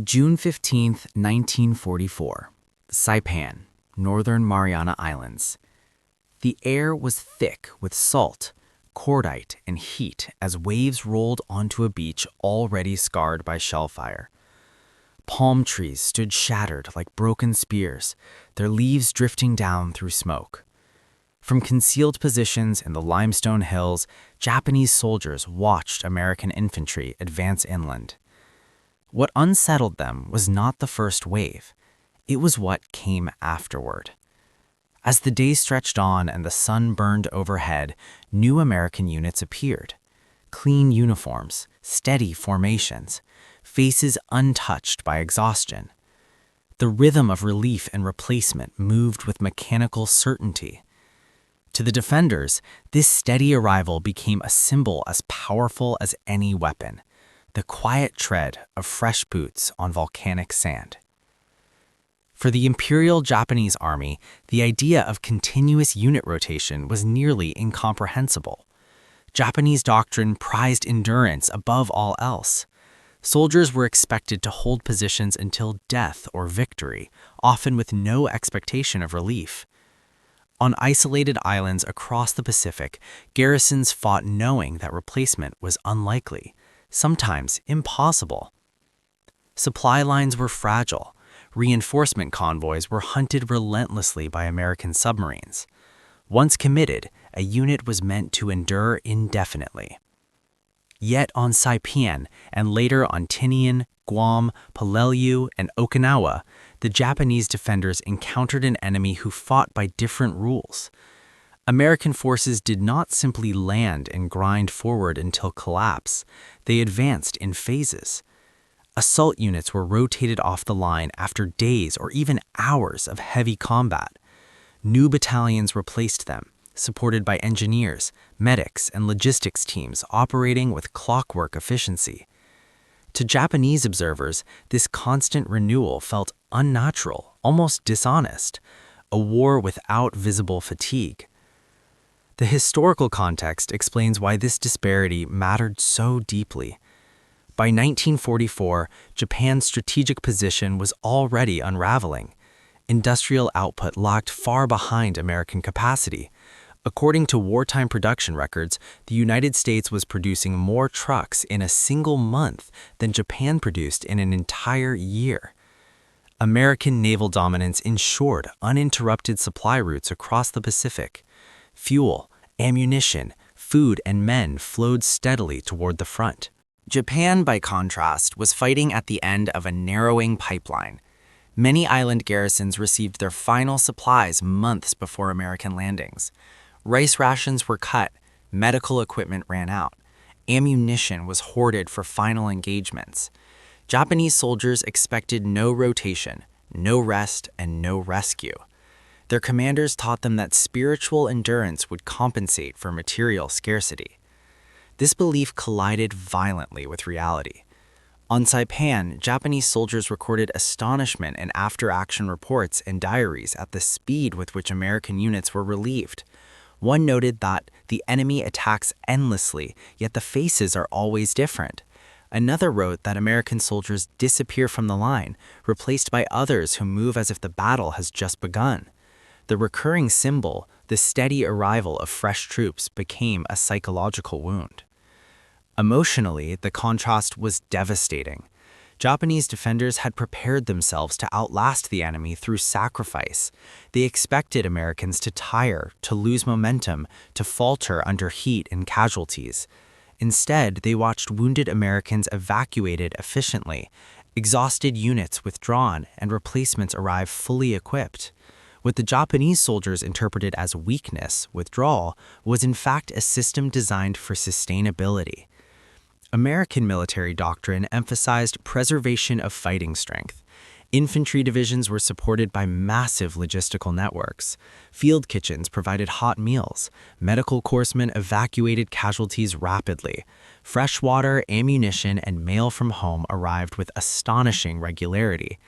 June 15, 1944, Saipan, Northern Mariana Islands. The air was thick with salt, cordite, and heat as waves rolled onto a beach already scarred by shellfire. Palm trees stood shattered like broken spears, their leaves drifting down through smoke. From concealed positions in the limestone hills, Japanese soldiers watched American infantry advance inland. What unsettled them was not the first wave. It was what came afterward. As the day stretched on and the sun burned overhead, new American units appeared. Clean uniforms, steady formations, faces untouched by exhaustion. The rhythm of relief and replacement moved with mechanical certainty. To the defenders, this steady arrival became a symbol as powerful as any weapon, the quiet tread of fresh boots on volcanic sand. For the Imperial Japanese Army, the idea of continuous unit rotation was nearly incomprehensible. Japanese doctrine prized endurance above all else. Soldiers were expected to hold positions until death or victory, often with no expectation of relief. On isolated islands across the Pacific, garrisons fought knowing that replacement was unlikely, sometimes impossible. Supply lines were fragile. Reinforcement convoys were hunted relentlessly by American submarines. Once committed, a unit was meant to endure indefinitely. Yet on Saipan, and later on Tinian, Guam, Peleliu, and Okinawa, the Japanese defenders encountered an enemy who fought by different rules. American forces did not simply land and grind forward until collapse. They advanced in phases. Assault units were rotated off the line after days or even hours of heavy combat. New battalions replaced them, supported by engineers, medics, and logistics teams operating with clockwork efficiency. To Japanese observers, this constant renewal felt unnatural, almost dishonest, a war without visible fatigue. The historical context explains why this disparity mattered so deeply. By 1944, Japan's strategic position was already unraveling. Industrial output lagged far behind American capacity. According to wartime production records, the United States was producing more trucks in a single month than Japan produced in an entire year. American naval dominance ensured uninterrupted supply routes across the Pacific. Fuel, ammunition, food, and men flowed steadily toward the front. Japan, by contrast, was fighting at the end of a narrowing pipeline. Many island garrisons received their final supplies months before American landings. Rice rations were cut, medical equipment ran out, ammunition was hoarded for final engagements. Japanese soldiers expected no rotation, no rest, and no rescue. Their commanders taught them that spiritual endurance would compensate for material scarcity. This belief collided violently with reality. On Saipan, Japanese soldiers recorded astonishment in after-action reports and diaries at the speed with which American units were relieved. One noted that the enemy attacks endlessly, yet the faces are always different. Another wrote that American soldiers disappear from the line, replaced by others who move as if the battle has just begun. The recurring symbol, the steady arrival of fresh troops, became a psychological wound. Emotionally, the contrast was devastating. Japanese defenders had prepared themselves to outlast the enemy through sacrifice. They expected Americans to tire, to lose momentum, to falter under heat and casualties. Instead, they watched wounded Americans evacuated efficiently, exhausted units withdrawn, and replacements arrive fully equipped. What the Japanese soldiers interpreted as weakness, withdrawal, was in fact a system designed for sustainability. American military doctrine emphasized preservation of fighting strength. Infantry divisions were supported by massive logistical networks. Field kitchens provided hot meals. Medical corpsmen evacuated casualties rapidly. Fresh water, ammunition, and mail from home arrived with astonishing regularity.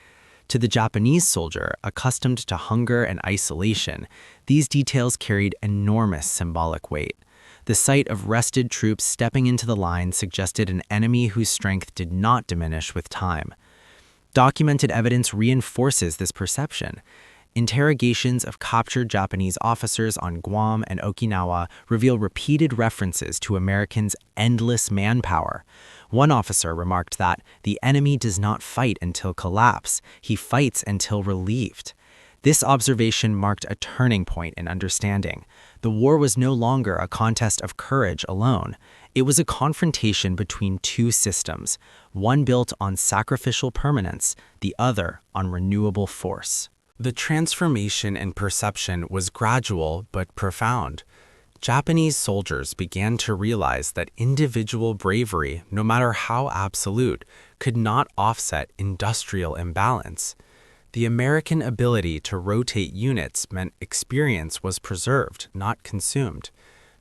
To the Japanese soldier, accustomed to hunger and isolation, these details carried enormous symbolic weight. The sight of rested troops stepping into the line suggested an enemy whose strength did not diminish with time. Documented evidence reinforces this perception. Interrogations of captured Japanese officers on Guam and Okinawa reveal repeated references to Americans' endless manpower. One officer remarked that the enemy does not fight until collapse, he fights until relieved. This observation marked a turning point in understanding. The war was no longer a contest of courage alone. It was a confrontation between two systems, one built on sacrificial permanence, the other on renewable force. The transformation in perception was gradual but profound. Japanese soldiers began to realize that individual bravery, no matter how absolute, could not offset industrial imbalance. The American ability to rotate units meant experience was preserved, not consumed.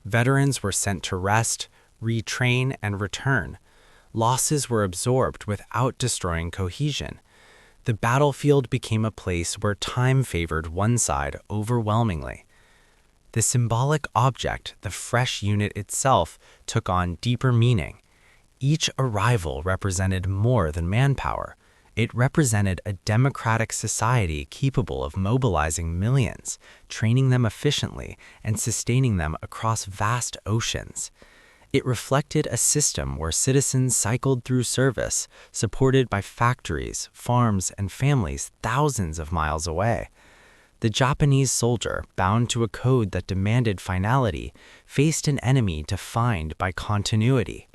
Veterans were sent to rest, retrain, and return. Losses were absorbed without destroying cohesion. The battlefield became a place where time favored one side overwhelmingly. The symbolic object, the fresh unit itself, took on deeper meaning. Each arrival represented more than manpower. It represented a democratic society capable of mobilizing millions, training them efficiently, and sustaining them across vast oceans. It reflected a system where citizens cycled through service, supported by factories, farms, and families thousands of miles away. The Japanese soldier, bound to a code that demanded finality, faced an enemy defined by continuity.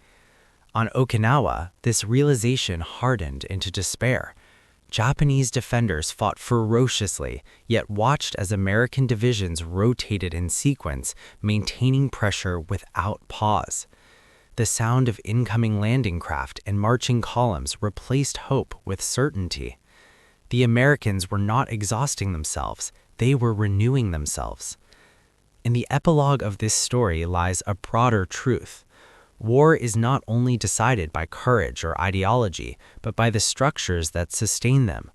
On Okinawa, this realization hardened into despair. Japanese defenders fought ferociously, yet watched as American divisions rotated in sequence, maintaining pressure without pause. The sound of incoming landing craft and marching columns replaced hope with certainty. The Americans were not exhausting themselves, they were renewing themselves. In the epilogue of this story lies a broader truth. War is not only decided by courage or ideology, but by the structures that sustain them.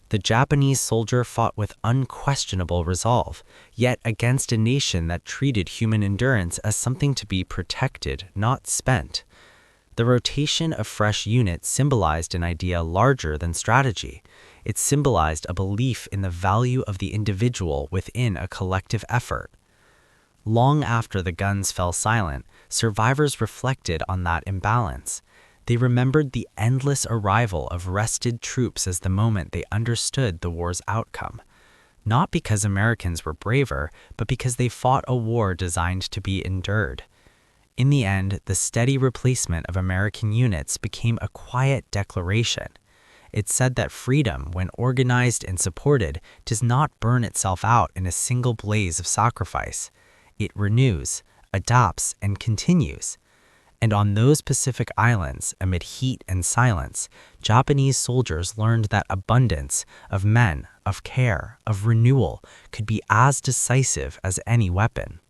The Japanese soldier fought with unquestionable resolve, yet against a nation that treated human endurance as something to be protected, not spent. The rotation of fresh units symbolized an idea larger than strategy. It symbolized a belief in the value of the individual within a collective effort. Long after the guns fell silent, survivors reflected on that imbalance. They remembered the endless arrival of rested troops as the moment they understood the war's outcome. Not because Americans were braver, but because they fought a war designed to be endured. In the end, the steady replacement of American units became a quiet declaration. It said that freedom, when organized and supported, does not burn itself out in a single blaze of sacrifice. It renews, adopts, and continues. And on those Pacific islands, amid heat and silence, Japanese soldiers learned that abundance of men, of care, of renewal could be as decisive as any weapon.